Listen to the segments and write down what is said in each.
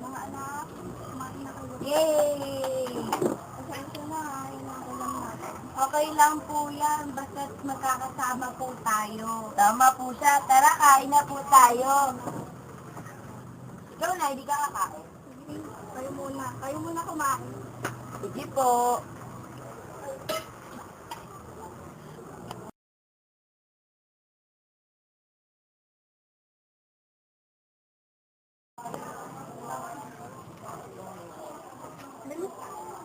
Mga anak, kumain na kayo. Yay! Pasensya na, inaako lang natin. Okay lang po yan, basta't magkakasama po tayo. Tama po siya. Tara, kain na po tayo. Ikaw na, hindi ka kakain. Sige, kayo muna. Kayo muna kumain. Sige po.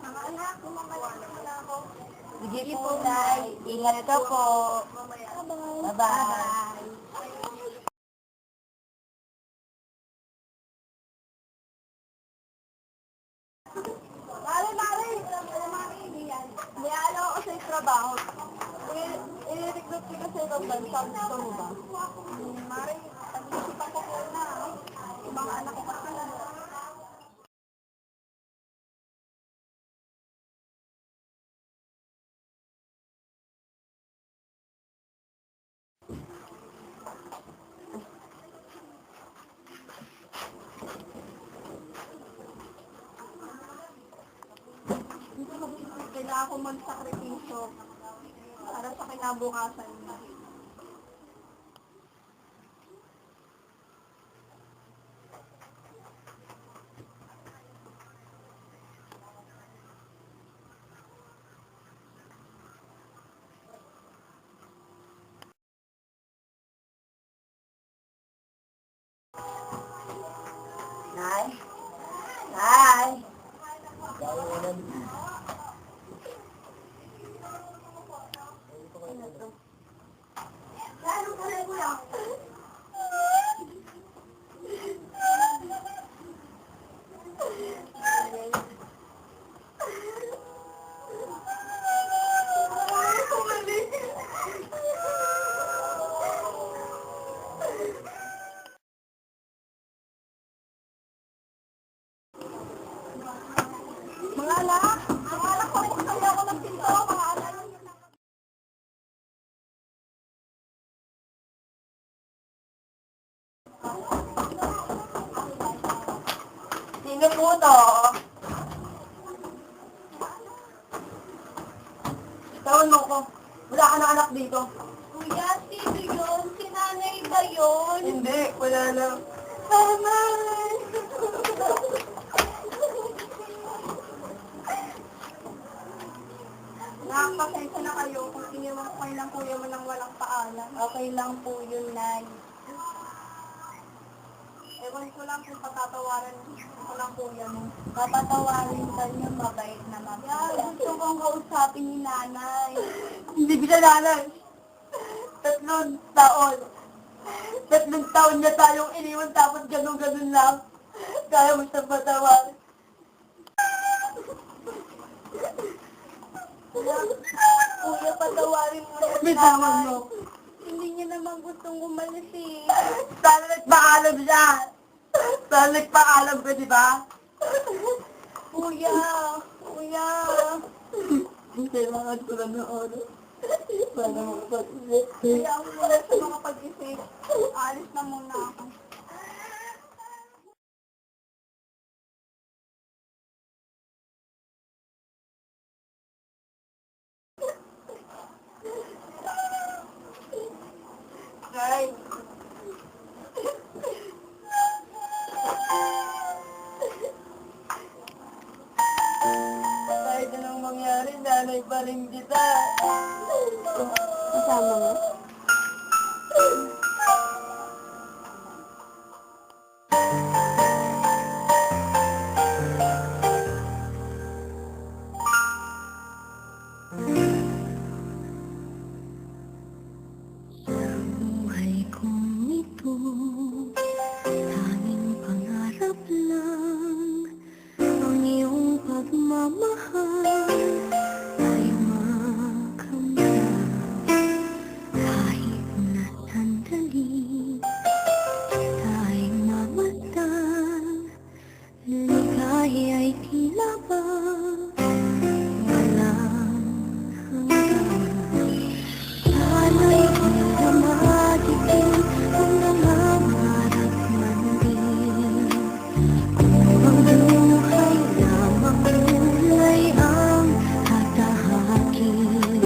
Mga anak, kumakain na ako. Sige po, Nay. Ingat ka po. Bye-bye. Bye-bye. Mare, niyalo ako sa trabaho. I-recruit ko kasi itong bansa. Gusto mo ba? Mare, pag-isipan ko po na. Yung mga anak ko kasi. Kailangan ko magsakripisyo para sa kinabukasan niya. Nay? Nay? Mga anak, pabuksan niyo ako ng pinto, mga anak. Sino po to? Tawan mo ko. Wala ka na anak dito. Kuya, sino yun? Si nanay ba yun? Hindi, wala na. Nanay! Nakapasensya na kayo kung iniwan ko kayo ng kuya mo nang walang paalam. Okay lang po yun, Nay. Ewan ko lang kung patatawaran ko lang kuya mo. Papatawarin ka niya, mabait naman. Yan, gusto kong kausapin ni nanay. Hindi kita nanay. 3 taon. 3 taon niya tayong iniwan tapos ganun-ganun lang. Kaya mo siyang patawarin. Kuya, patawarin mo na Bitawan mo. Hindi niya naman gustong umalis eh. Sana nagpaalam siya. Sana nagpaalam ka, di ba? Kuya, kuya. Kailangan ko lang ng oras. Para makapag-isip. Kaya ako muna sa mga pag-isip. Alis na muna ako. Nay. Kahit anong mangyari, nanay pa rin kita.